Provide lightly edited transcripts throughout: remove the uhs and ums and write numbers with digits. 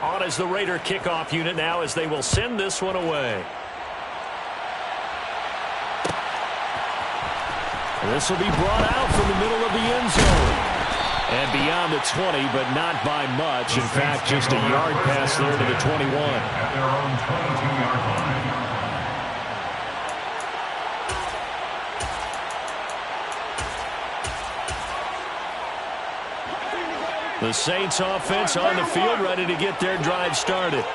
On as the Raider kickoff unit now as they will send this one away. This will be brought out from the middle of the end zone. And beyond the 20, but not by much. In fact, just a yard pass there to the 21. At their own 22-yard line. The Saints offense on the field, ready to get their drive started.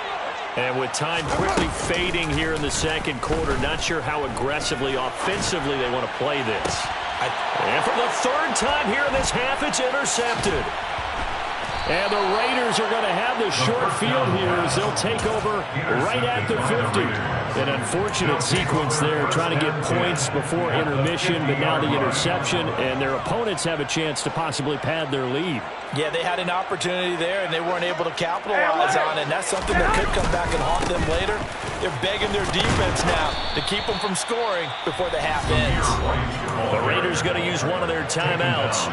And with time quickly fading here in the second quarter, not sure how aggressively, offensively they want to play this. And for the third time here in this half, it's intercepted. And the Raiders are going to have the short field here as they'll take over right at the 50. An unfortunate sequence there, trying to get points before intermission, but now the interception, and their opponents have a chance to possibly pad their lead. Yeah, they had an opportunity there, and they weren't able to capitalize on it, and that's something that could come back and haunt them later. They're begging their defense now to keep them from scoring before the half ends. The Raiders going to use one of their timeouts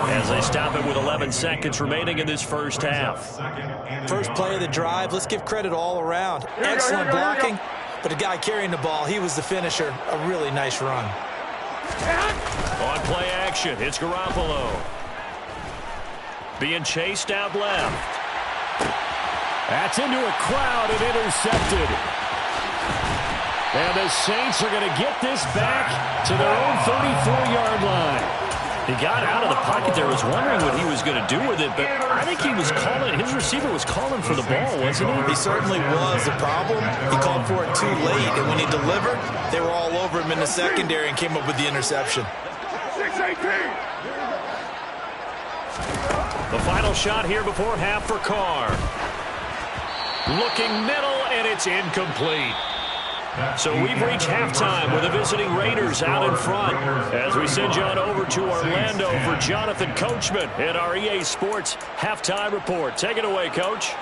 as they stop it with 11 seconds remaining in this first half. First play of the drive, let's give credit all around. Excellent blocking, but the guy carrying the ball, he was the finisher. A really nice run. On play action, it's Garoppolo. Being chased out left. That's into a crowd and intercepted. And the Saints are going to get this back to their own 34-yard line. He got out of the pocket there, was wondering what he was going to do with it, but I think he was calling, his receiver was calling for the ball, wasn't he? He certainly was. The problem, he called for it too late, and when he delivered, they were all over him in the secondary and came up with the interception. 6-18. The final shot here before half for Carr. Looking middle, and it's incomplete. So we've reached halftime with the visiting Raiders out in front as we send you on over to Orlando for Jonathan Coachman in our EA Sports Halftime Report. Take it away, Coach.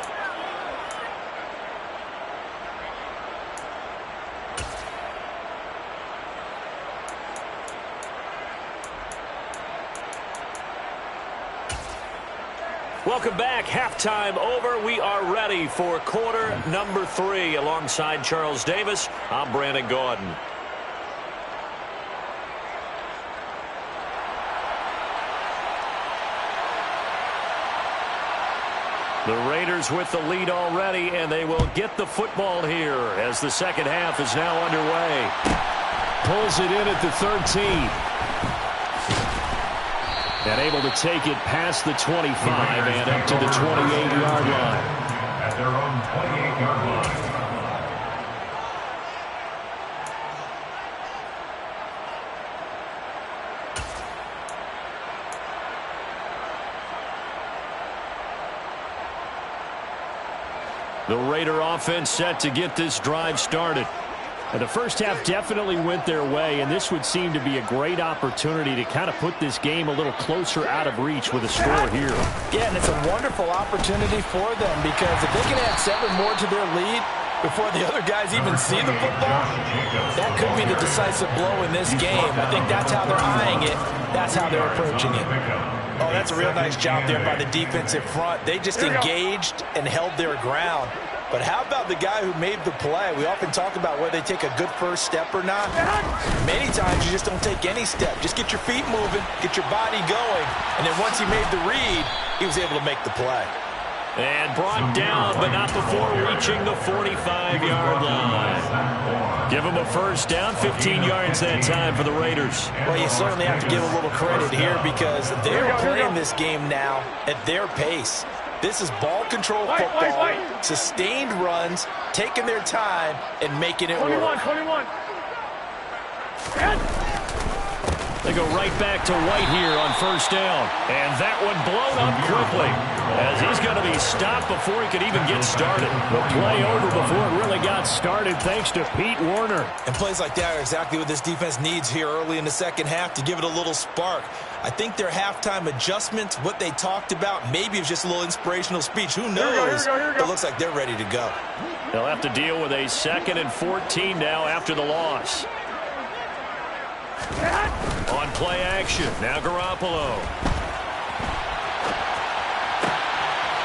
Welcome back. Halftime over. We are ready for quarter number 3. Alongside Charles Davis, I'm Brandon Gaudin. The Raiders with the lead already, and they will get the football here as the second half is now underway. Pulls it in at the 13. And able to take it past the 25 and up to the 28-yard line. At their own 28-yard line. The Raider offense set to get this drive started. And the first half definitely went their way, and this would seem to be a great opportunity to kind of put this game a little closer out of reach with a score here. Yeah, and it's a wonderful opportunity for them because if they can add 7 more to their lead before the other guys even see the football, that could be the decisive blow in this game. I think that's how they're eyeing it. That's how they're approaching it. Oh, that's a real nice job there by the defensive front. They just engaged and held their ground. But how about the guy who made the play? We often talk about whether they take a good first step or not. Many times you just don't take any step. Just get your feet moving, get your body going, and then once he made the read, he was able to make the play. And brought down, but not before reaching the 45-yard line. Give him a first down, 15 yards that time for the Raiders. Well, you certainly have to give a little credit here because they're playing this game now at their pace. This is ball control football, sustained runs, taking their time, and making it work. 21. They go right back to White here on first down. And that one blown up quickly as he's going to be stopped before he could even get started. The play over before it really got started thanks to Pete Werner. And plays like that are exactly what this defense needs here early in the second half to give it a little spark. I think their halftime adjustments, what they talked about, maybe it was just a little inspirational speech. Who knows? It looks like they're ready to go. They'll have to deal with a 2nd and 14 now after the loss. On play action, now Garoppolo.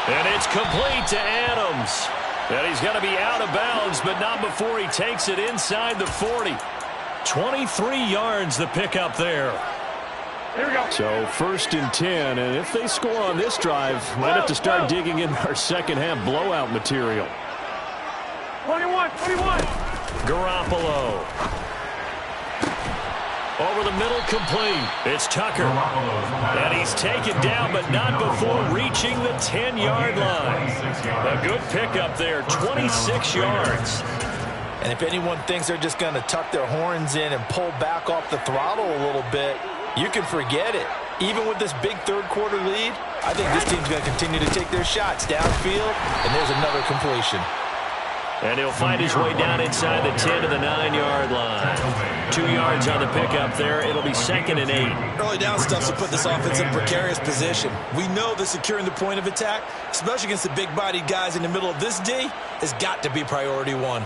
And it's complete to Adams. And he's going to be out of bounds, but not before he takes it inside the 40. 23 yards the pickup there. Here we go. So 1st and 10, and if they score on this drive, might have to start digging in our second half blowout material. 21. Garoppolo. Over the middle, complete. It's Tucker. And he's taken down, but not before reaching the 10-yard line. A good pickup there, 26 yards. And if anyone thinks they're just going to tuck their horns in and pull back off the throttle a little bit, you can forget it. Even with this big third-quarter lead, I think this team's going to continue to take their shots downfield, and there's another completion. And he'll find his way down inside the 10 to the 9-yard line. 2 yards on the pickup there. It'll be 2nd and 8. Early down stuff to put this offense in a precarious position. We know that securing the point of attack, especially against the big-bodied guys in the middle of this D, has got to be priority one.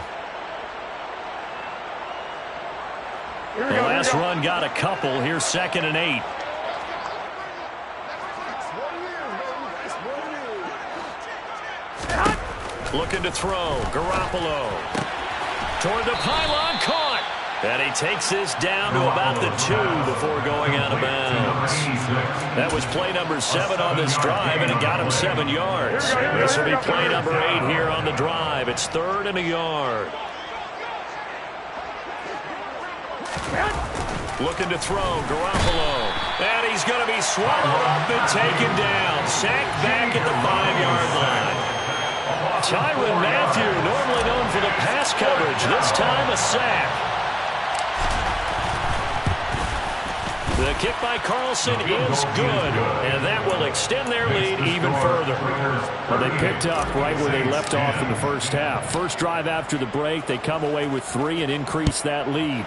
The last run got a couple. Here's 2nd and 8. Looking to throw. Garoppolo. Toward the pylon. Caught. And he takes this down to about the 2 before going out of bounds. That was play number 7 on this drive, and it got him 7 yards. This will be play number 8 here on the drive. It's 3rd and a yard. Looking to throw. Garoppolo. And he's going to be swallowed up and taken down. Sacked back at the 5-yard line. Tyrann Mathieu, normally known for the pass coverage, this time a sack. The kick by Carlson is good, and that will extend their lead even further. Well, they picked up right where they left off in the first half. First drive after the break, they come away with 3 and increase that lead.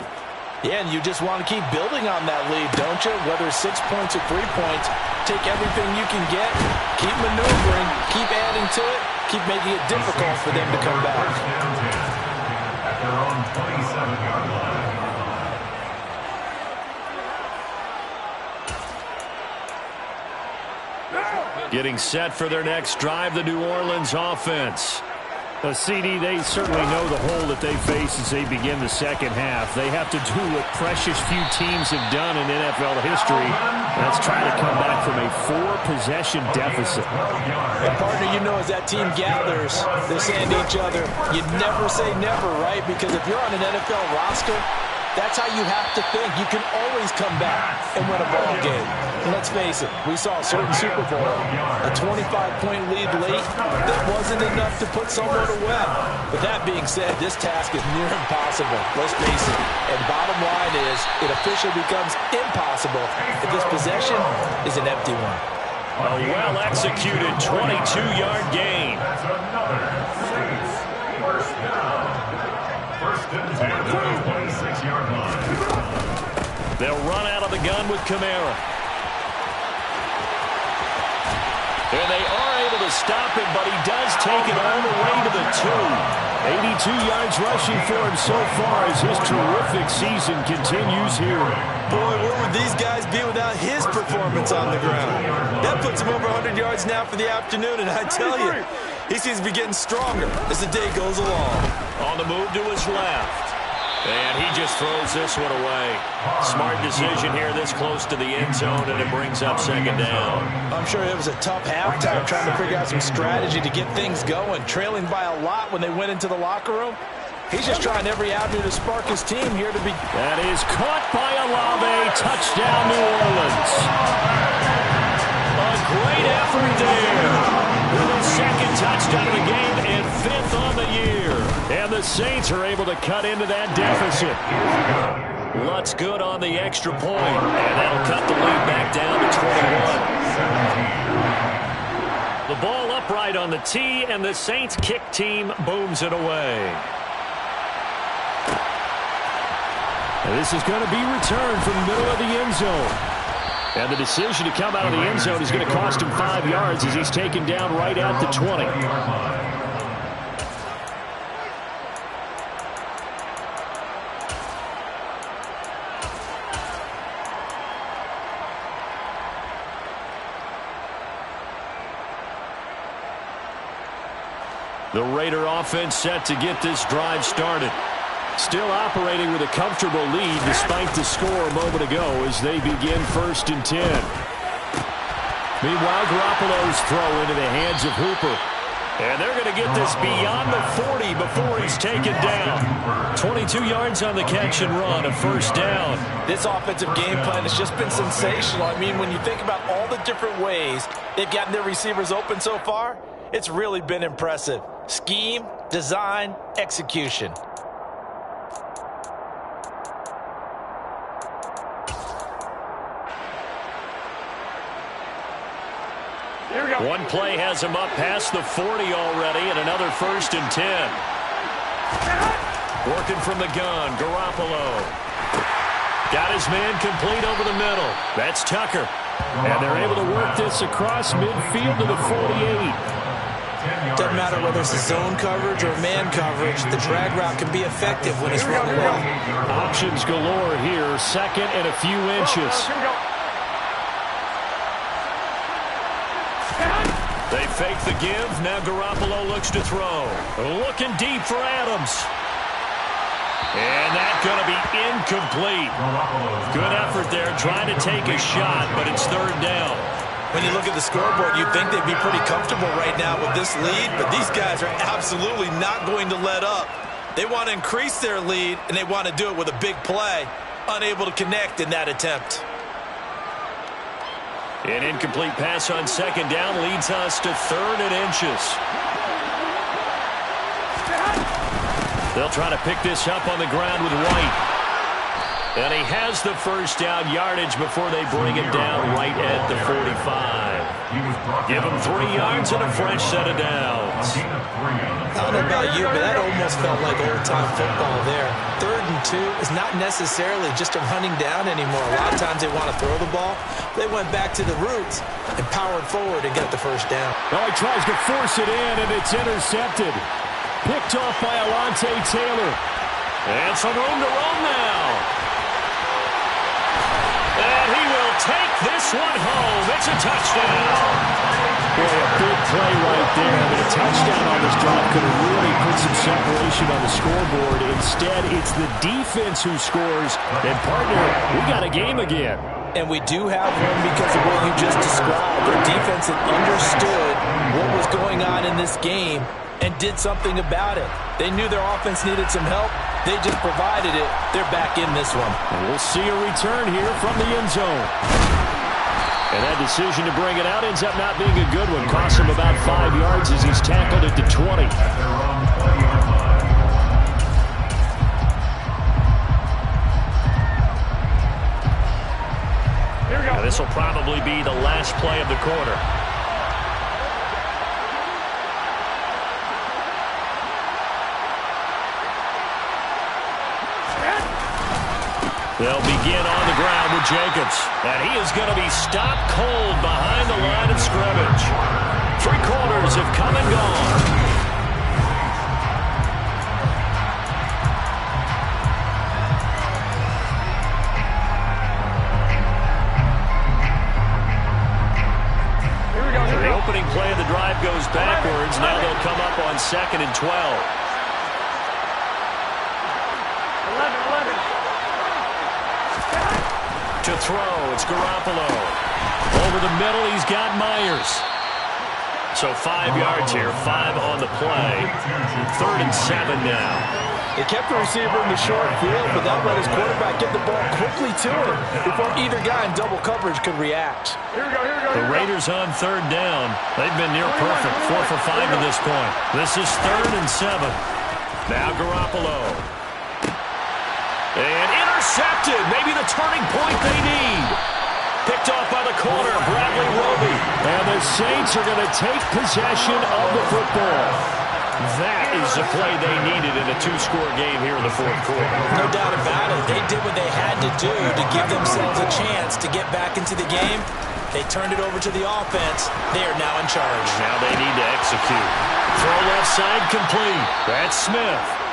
Yeah, and you just want to keep building on that lead, don't you? Whether it's 6 points or 3 points, take everything you can get, keep maneuvering, keep adding to it, keep making it difficult for them to come back. At their own 27-yard line. Getting set for their next drive, the New Orleans offense. CD, they certainly know the hole that they face as they begin the second half. They have to do what precious few teams have done in NFL history. That's try to come back from a 4-possession deficit. And partner, you know, as that team gathers, they're saying to each other, you never say never, right? Because if you're on an NFL roster, that's how you have to think. You can always come back and win a ball game. And let's face it, we saw a certain Super Bowl, a 25-point lead late, that wasn't enough to put someone away. But that being said, this task is near impossible. Let's face it. And bottom line is, it officially becomes impossible if this possession is an empty one. A well-executed 22-yard gain. That's another first down. 1st and 10 at the 26-yard line. They'll run out of the gun with Kamara. And they are able to stop him, but he does take it all the way to the 2. 82 yards rushing for him so far as his terrific season continues here. Boy, where would these guys be without his performance on the ground? That puts him over 100 yards now for the afternoon, and I tell you, he seems to be getting stronger as the day goes along. On the move to his left. And he just throws this one away. Smart decision here this close to the end zone, and it brings up 2nd down. I'm sure it was a tough halftime trying to figure out some strategy to get things going, trailing by a lot when they went into the locker room. He's just trying every avenue to spark his team here to be. That is caught by Olave. Touchdown, New Orleans. A great effort there. With a 2nd touchdown of the game and 5th on the year. And the Saints are able to cut into that deficit. Lutz good on the extra point, and that'll cut the lead back down to 21. The ball upright on the tee, and the Saints kick team booms it away. And this is going to be returned from the middle of the end zone. And the decision to come out of the end zone is going to cost him 5 yards as he's taken down right at the 20. The Raider offense set to get this drive started. Still operating with a comfortable lead despite the score a moment ago as they begin 1st and 10. Meanwhile, Garoppolo's throw into the hands of Hooper. And they're going to get this beyond the 40 before he's taken down. 22 yards on the catch and run, a 1st down. This offensive game plan has just been sensational. I mean, when you think about all the different ways they've gotten their receivers open so far, it's really been impressive. Scheme, design, execution. Here we go. One play has him up past the 40 already, and another 1st and 10. Working from the gun, Garoppolo. Got his man complete over the middle. That's Tucker. And they're able to work this across midfield to the 48. Doesn't matter whether it's a zone coverage or man coverage, the drag route can be effective when it's run well. Options galore here, 2nd and a few inches. Here we go. They fake the give. Now Garoppolo looks to throw. Looking deep for Adams. And that's going to be incomplete. Good effort there, trying to take a shot, but it's 3rd down. When you look at the scoreboard, you'd think they'd be pretty comfortable right now with this lead, but these guys are absolutely not going to let up. They want to increase their lead, and they want to do it with a big play. Unable to connect in that attempt. An incomplete pass on 2nd down leads us to 3rd and inches. They'll try to pick this up on the ground with White. And he has the 1st down yardage before they bring it down right at the 45. Give him 3 yards and a fresh set of downs. I don't know about you, but that almost felt like old-time football there. 3rd and 2 is not necessarily just a running down anymore. A lot of times they want to throw the ball. They went back to the roots and powered forward and got the 1st down. Well, he tries to force it in, and it's intercepted. Picked off by Alontae Taylor. And some room to roam now. And he will take this one home. It's a touchdown. Boy, a big play right there. I mean, a touchdown on this drive could have really put some separation on the scoreboard. Instead, it's the defense who scores. And, partner, we got a game again. And we do have one because of what you just described. Their defense had understood what was going on in this game and did something about it. They knew their offense needed some help. They just provided it. They're back in this one. And we'll see a return here from the end zone. And that decision to bring it out ends up not being a good one. Costs him about 5 yards as he's tackled at the 20. Here we go. Now, this will probably be the last play of the quarter. They'll begin on the ground with Jacobs. And he is going to be stopped cold behind the line of scrimmage. 3 quarters have come and gone. Here we go. Here we The go. opening play of the drive goes backwards. Now they'll come up on 2nd and 12. 11. To throw, it's Garoppolo. Over the middle, he's got Myers. So 5 yards here, 5 on the play. 3rd and 7 now. They kept the receiver in the short field, but that let his quarterback get the ball quickly to him before either guy in double coverage could react. Here we go. Here we go. The Raiders on 3rd down. They've been near perfect, 4 for 5 to this point. This is 3rd and 7. Now Garoppolo. And intercepted. Maybe the turning point they need. Picked off by the corner, Bradley Roby. And the Saints are going to take possession of the football. That is the play they needed in a 2-score game here in the 4th quarter. No doubt about it. They did what they had to do to give themselves a chance to get back into the game. They turned it over to the offense. They are now in charge. Now they need to execute. Throw left side complete. That's Smith.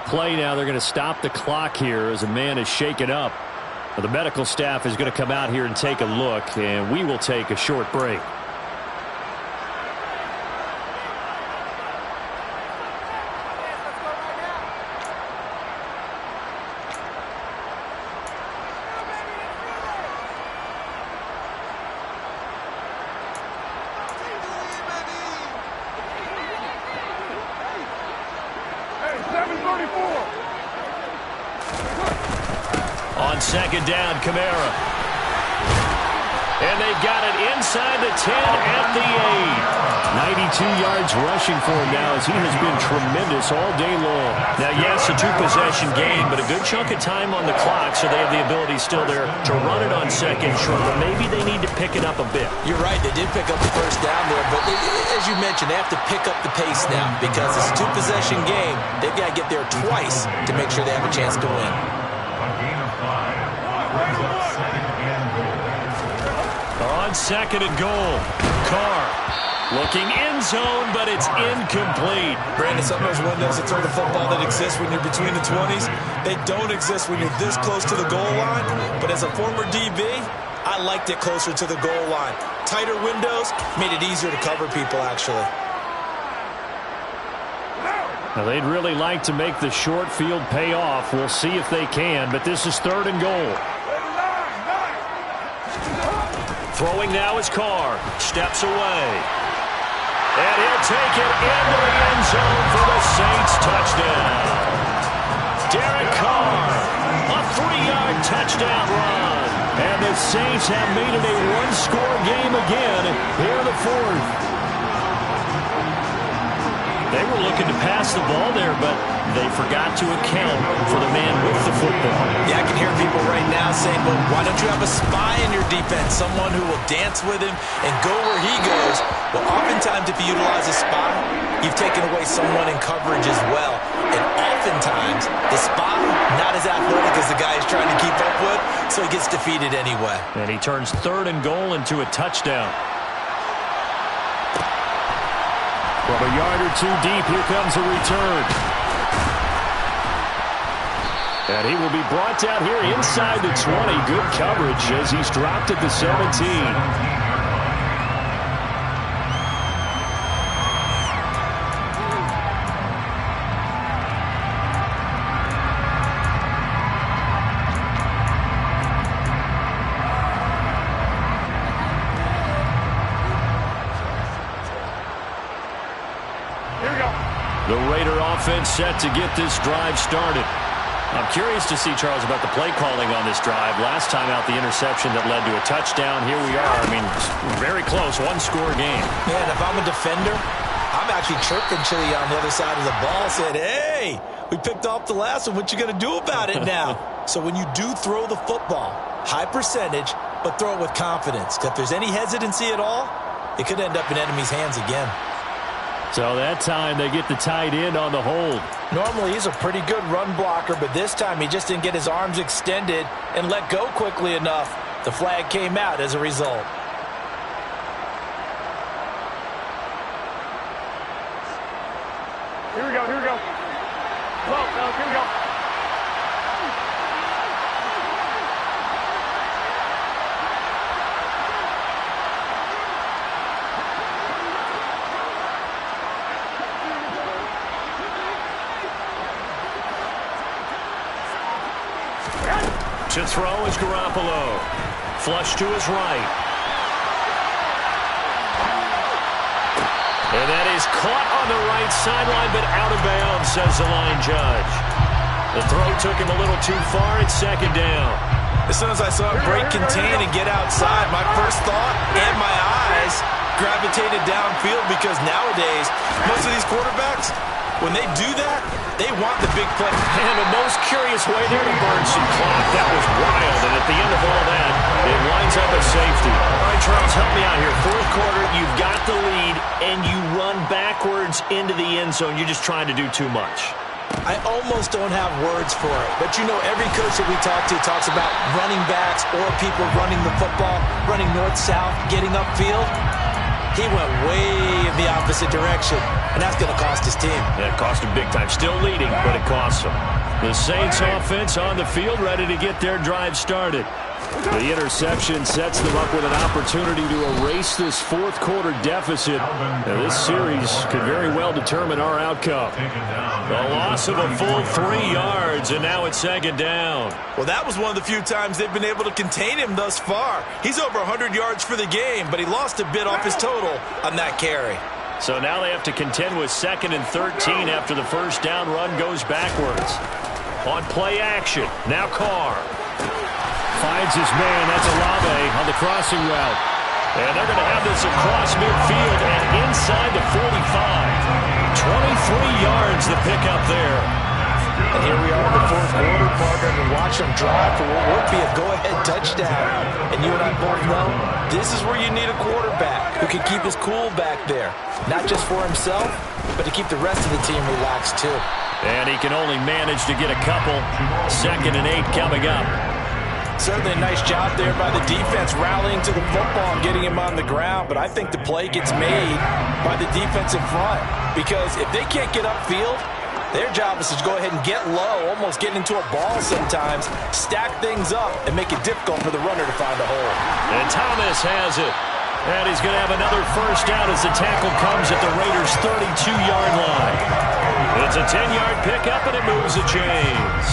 play now. They're going to stop the clock here as a man is shaken up. The medical staff is going to come out here and take a look, and we will take a short break. On second down, Kamara. And they've got it inside the 10 at the 8. 92 yards rushing for him now as he has been tremendous all day long. Now, yes, a two-possession game, but a good chunk of time on the clock, so they have the ability still there to run it on second short, but maybe they need to pick it up a bit. You're right, they did pick up the first down there, but as you mentioned, they have to pick up the pace now because it's a two-possession game. They've got to get there twice to make sure they have a chance to win. On second and goal, Carr looking end zone, but it's incomplete. Brandon, some of those windows to throw the football that exist when you're between the 20s, they don't exist when you're this close to the goal line. But as a former DB, I liked it closer to the goal line. Tighter windows made it easier to cover people, actually. Now, they'd really like to make the short field pay off. We'll see if they can, but this is third and goal. Throwing now is Carr. Steps away. And he'll take it into the end zone for the Saints touchdown. Derek Carr, a 3-yard touchdown run. And the Saints have made it a one-score game again here in the fourth. They were looking to pass the ball there, but they forgot to account for the man with the football. Yeah, I can hear people right now saying, well, why don't you have a spy in your defense, someone who will dance with him and go where he goes? Well, oftentimes if you utilize a spy, you've taken away someone in coverage as well. And oftentimes, the spy, not as athletic as the guy he's trying to keep up with, so he gets defeated anyway. And he turns third and goal into a touchdown. From a yard or two deep, here comes a return. And he will be brought down here inside the 20. Good coverage as he's dropped at the 17. The Raider offense set to get this drive started. I'm curious to see, Charles, about the play calling on this drive. Last time out, the interception that led to a touchdown. Here we are. I mean, very close, one-score game. Yeah, and if I'm a defender, I'm actually chirping Chili on the other side of the ball, saying, hey, we picked off the last one. What you going to do about it now? So when you do throw the football, high percentage, but throw it with confidence. If there's any hesitancy at all, it could end up in enemy's hands again. So that time they get the tight end on the hold. Normally he's a pretty good run blocker, but this time he just didn't get his arms extended and let go quickly enough. The flag came out as a result. Here we go, here we go. Low, here we go. To throw is Garoppolo. Flush to his right. And that is caught on the right sideline, but out of bounds, says the line judge. The throw took him a little too far. It's second down. As soon as I saw him break contain and get outside, my first thought and my eyes gravitated downfield because nowadays, most of these quarterbacks, when they do that, they want the big play. And the most curious way there to burn some clock. That was wild. And at the end of all that, it lines up a safety. All right, Charles, help me out here. Fourth quarter, you've got the lead, and you run backwards into the end zone. You're just trying to do too much. I almost don't have words for it. But, you know, every coach that we talk to talks about running backs or people running the football, running north-south, getting upfield. He went way in the opposite direction. and that's going to cost his team. Yeah, it cost him big time. Still leading, but it costs him. The Saints offense on the field, ready to get their drive started. The interception sets them up with an opportunity to erase this fourth quarter deficit. Now, this series could very well determine our outcome. The loss of a full 3 yards, and now it's second down. Well, that was one of the few times they've been able to contain him thus far. He's over 100 yards for the game, but he lost a bit off his total on that carry. So now they have to contend with 2nd and 13 after the first down run goes backwards. On play action, now Carr. Finds his man, that's Olave on the crossing route. And they're going to have this across midfield and inside the 45. 23 yards the pickup there. And here we are in the fourth quarter, partner, and watch them drive for what would be a go-ahead touchdown. And you and I both know this is where you need a quarterback who can keep his cool back there. Not just for himself, but to keep the rest of the team relaxed too. And he can only manage to get a couple. 2nd and 8 coming up. Certainly a nice job there by the defense rallying to the football and getting him on the ground. But I think the play gets made by the defensive front. Because if they can't get upfield, their job is to go ahead and get low, almost get into a ball sometimes, stack things up, and make it difficult for the runner to find a hole. And Thomas has it. And he's going to have another first down as the tackle comes at the Raiders' 32-yard line. It's a 10-yard pickup, and it moves the chains.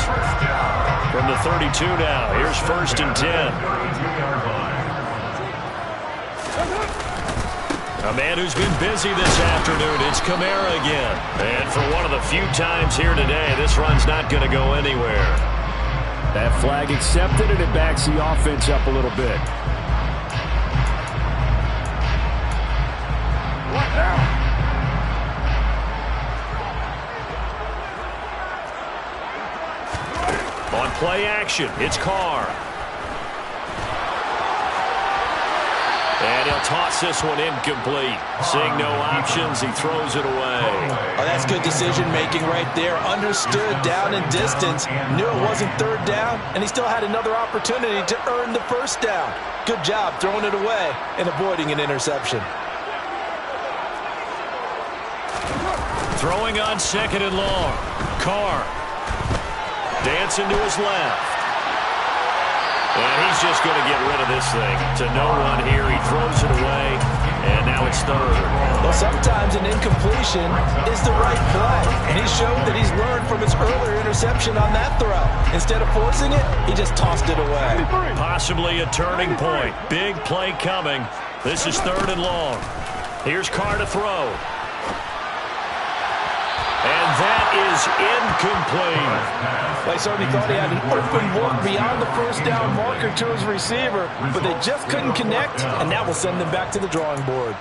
From the 32 now, here's 1st and 10. A man who's been busy this afternoon, it's Kamara again. And for one of the few times here today, this run's not going to go anywhere. That flag accepted, and it backs the offense up a little bit. On play action, it's Carr. And he'll toss this one incomplete. Seeing no options, he throws it away. Oh, that's good decision-making right there. Understood down and distance. Knew it wasn't 3rd down, and he still had another opportunity to earn the 1st down. Good job throwing it away and avoiding an interception. Throwing on 2nd and long. Carr. Dancing to his left. And he's just going to get rid of this thing. To no one here. He throws it away. And now it's 3rd. Well, sometimes an incompletion is the right play. And he showed that he's learned from his earlier interception on that throw. Instead of forcing it, he just tossed it away. Possibly a turning point. Big play coming. This is 3rd and long. Here's Carr to throw. And that is incomplete. They certainly thought he had an open look beyond the first down marker to his receiver, but they just couldn't connect, and that will send them back to the drawing board.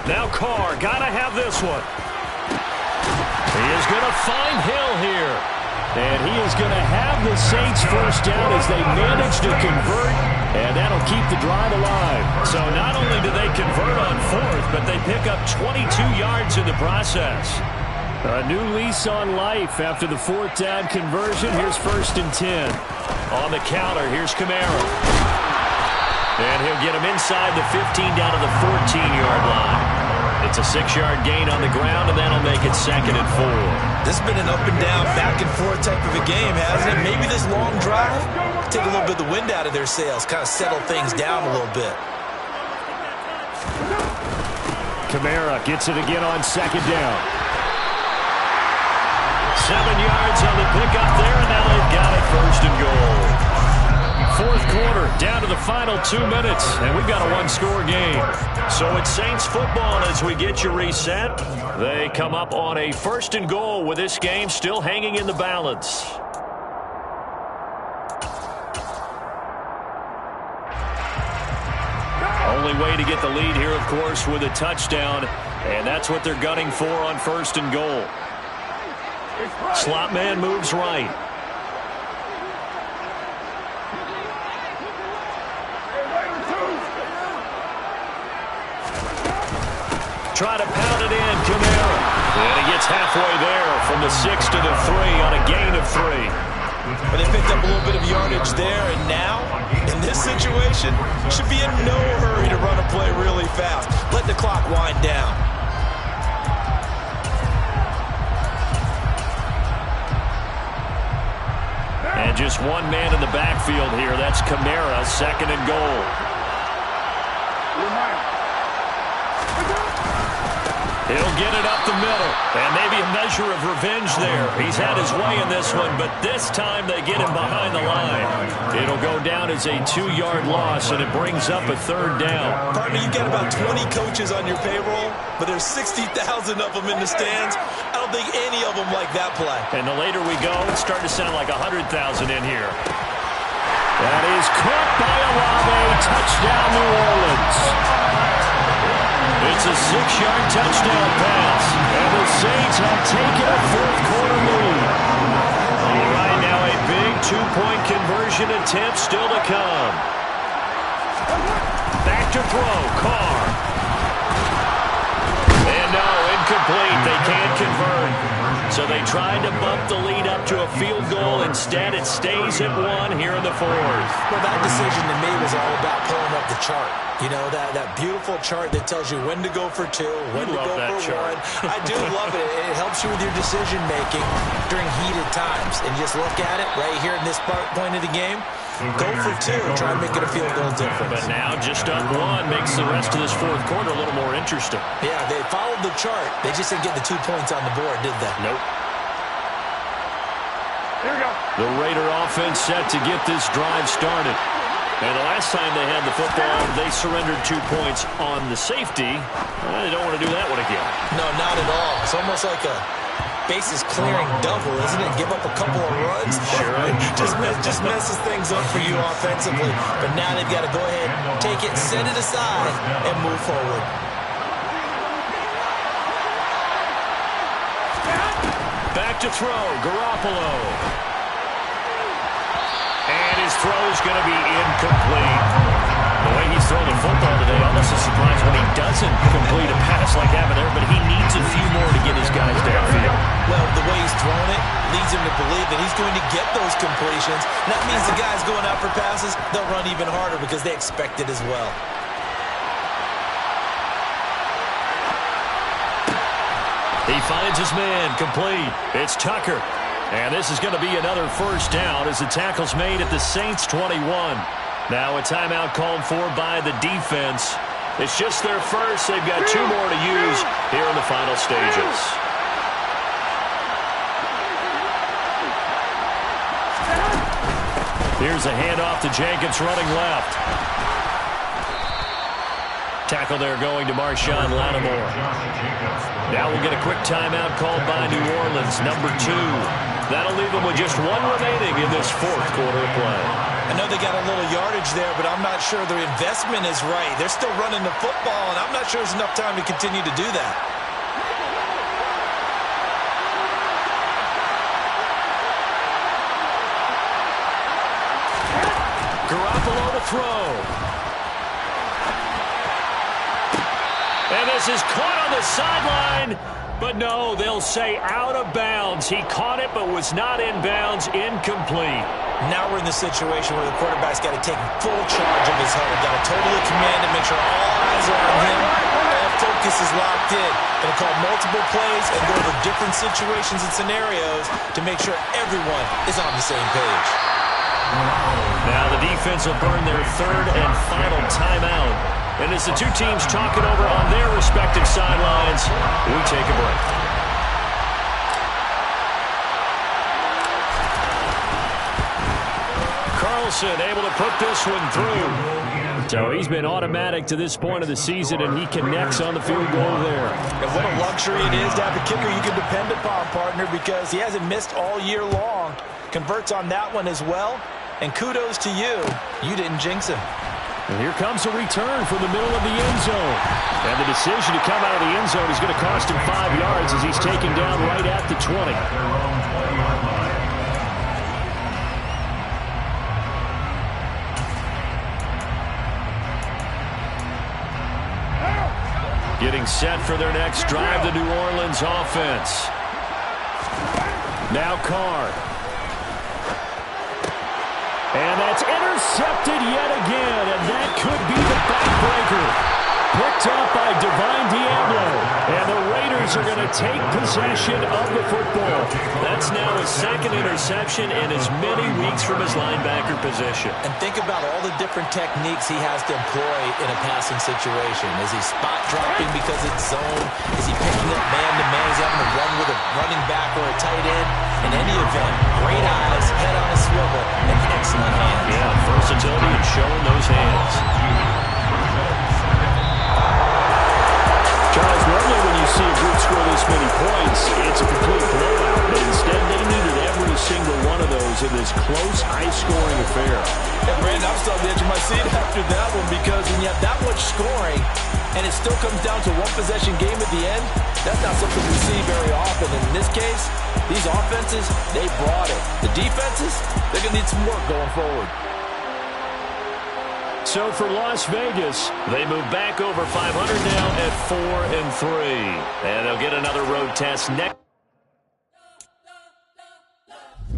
Now Carr, gotta have this one. He is going to find Hill here. And he is going to have the Saints first down as they manage to convert, and that'll keep the drive alive. So not only do they convert on 4th, but they pick up 22 yards in the process. A new lease on life after the 4th down conversion. Here's 1st and 10. On the counter, here's Kamara. And he'll get him inside the 15 down to the 14-yard line. It's a 6-yard gain on the ground, and that'll make it 2nd and 4. This has been an up-and-down, back-and-forth type of a game, hasn't it? Maybe this long drive take a little bit of the wind out of their sails, kind of settle things down a little bit. Kamara gets it again on 2nd down. 7 yards on the pickup there, and now they've got it 1st and goal. 4th quarter, down to the final 2 minutes, and we've got a 1-score game. So it's Saints football as we get you reset. They come up on a 1st and goal with this game still hanging in the balance. Only way to get the lead here, of course, with a touchdown, and that's what they're gunning for on 1st and goal. Slot man moves right. Try to pound it in, Kamara. And he gets halfway there from the 6 to the 3 on a gain of 3. But they picked up a little bit of yardage there, and now, in this situation, should be in no hurry to run a play really fast. Let the clock wind down. And just one man in the backfield here. That's Kamara, 2nd and goal. He'll get it up the middle. And maybe a measure of revenge there. He's had his way in this one, but this time they get him behind the line. It'll go down as a 2-yard loss, and it brings up a 3rd down. Partner, you got about 20 coaches on your payroll, but there's 60,000 of them in the stands. I don't think any of them like that play. And the later we go, it's starting to sound like 100,000 in here. That is caught by Olave. Touchdown, New Orleans. It's a 6-yard touchdown pass. And the Saints have taken a 4th-quarter lead. All right, now a big 2-point conversion attempt still to come. Back to throw, Carr. And no, incomplete. They can't convert. So they tried to bump the lead up to a field goal. Instead, it stays at 1 here in the 4th. Well, that decision to me was all about pulling up the chart. You know, that beautiful chart that tells you when to go for 2, when to go for 1. I do love it. It helps you with your decision-making during heated times. And just look at it right here in this point of the game. Go for 2 and try and make it a field goal difference. But now just up 1 makes the rest of this 4th quarter a little more interesting. Yeah, they followed the chart. They just didn't get the 2 points on the board, did they? Nope. Here we go. The Raider offense set to get this drive started. And the last time they had the football, they surrendered 2 points on the safety. They don't want to do that one again. No, not at all. It's almost like a bases-clearing double, isn't it? Give up a couple of runs. Sure. just messes things up for you offensively. But now they've got to go ahead, take it, set it aside, and move forward. Back to throw, Garoppolo. And his throw's going to be incomplete. The way he's thrown the football today, almost a surprise when he doesn't complete a pass like having there, but he needs a few more to get his guys downfield. Well, the way he's thrown it leads him to believe that he's going to get those completions. And that means the guys going out for passes, they'll run even harder because they expect it as well. He finds his man, complete. It's Tucker. And this is going to be another 1st down as the tackle's made at the Saints' 21. Now a timeout called for by the defense. It's just their first. They've got 2 more to use here in the final stages. Here's a handoff to Jenkins running left. Tackle there going to Marshawn Lattimore. Now we'll get a quick timeout called by New Orleans, number 2. That'll leave them with just 1 remaining in this 4th quarter of play. I know they got a little yardage there, but I'm not sure their investment is right. They're still running the football, and I'm not sure there's enough time to continue to do that. Garoppolo to throw. And this is caught on the sideline. But no, they'll say out of bounds. He caught it but was not in bounds. Incomplete. Now we're in the situation where the quarterback's got to take full charge of his huddle. Got to totally command and make sure all eyes are on him. All focus is locked in. Going to call multiple plays and go over different situations and scenarios to make sure everyone is on the same page. Now the defense will burn their 3rd and final timeout. And as the 2 teams talk it over on their respective sidelines, we take a break. Carlson able to put this one through. So he's been automatic to this point of the season, and he connects on the field goal there. And what a luxury it is to have a kicker you can depend upon, partner, because he hasn't missed all year long. Converts on that one as well. And kudos to you. You didn't jinx him. And here comes a return from the middle of the end zone. And the decision to come out of the end zone is going to cost him 5 yards as he's taken down right at the 20. Getting set for their next drive, the New Orleans offense. Now Carr. And that's intercepted yet again, and that could be the backbreaker. Picked up by Divine Diablo, and the Raiders are going to take possession of the football. That's now his second interception in as many weeks from his linebacker position. And think about all the different techniques he has to employ in a passing situation. Is he spot dropping because it's zone? Is he picking up man-to-man? Is he having to run with a running back or a tight end? In any event, great eyes, head on a swivel, and excellent hands. Yeah, versatility and showing those hands. Charles, normally when you see a group score this many points, it's a complete blowout. But instead, they needed every single one of those in this close, high-scoring affair. Yeah, Brandon, I'm still on the edge of my seat after that one because when you have that much scoring and it still comes down to one-possession game at the end, that's not something we see very often. And in this case, these offenses, they brought it. The defenses, they're going to need some work going forward. So for Las Vegas, they move back over 500 now at 4-3. And they'll get another road test next.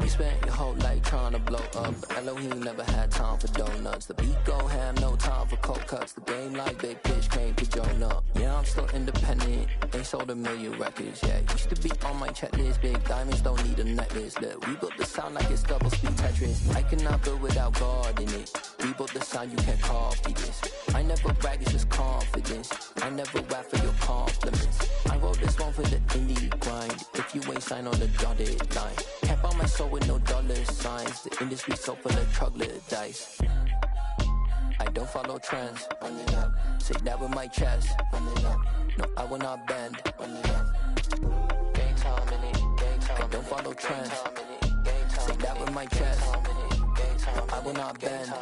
You spent your whole life trying to blow up. Elohim never had time for donuts. The beat go ham, no time for cold cuts. The game like big pitch came to join up. Yeah, I'm still independent. Ain't sold a million records yet. Used to be on my checklist. Big diamonds don't need a necklace. Look, we built the sound like it's double speed Tetris. I cannot build without God in it. We built the sound, you can't copy this. I never brag, it's just confidence. I never rap for your compliments. I wrote this one for the indie grind. If you ain't signed on the dotted line, can't buy my soul with no dollar signs. The industry so full of troglodytes. I don't follow trends. Run it up. Say that with my chest. Run it up. No, I will not bend. Run it up. Gang time in it. Gang time. I don't follow trends. Say that with my chest. I will not bend.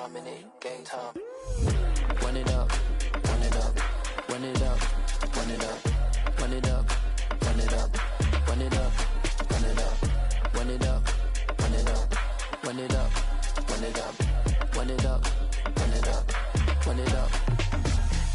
Gang time. Run it up. Run it up. Run it up. Run it up. Run it up. Run it up. Run it up. Run it up. Run it up. Run it up. Run it up. Run it up. Run it up. Run it up. Run it up.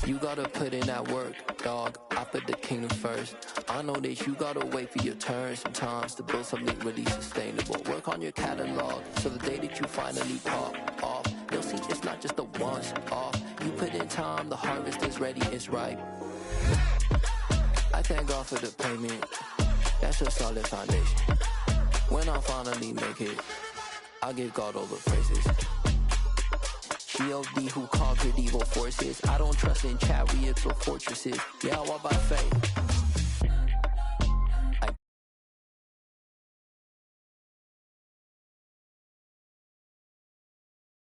You gotta put in that work, dog. I put the kingdom first. I know that you gotta wait for your turn sometimes to build something really sustainable. Work on your catalog, so the day that you finally pop off, you'll see it's not just a once off. You put in time, the harvest is ready, it's ripe. I thank God for the payment. That's a solid foundation. When I finally make it, I'll give God all the praises. G.O.D. who conquered evil forces. I don't trust in chariots or fortresses. Yeah, I walk by faith.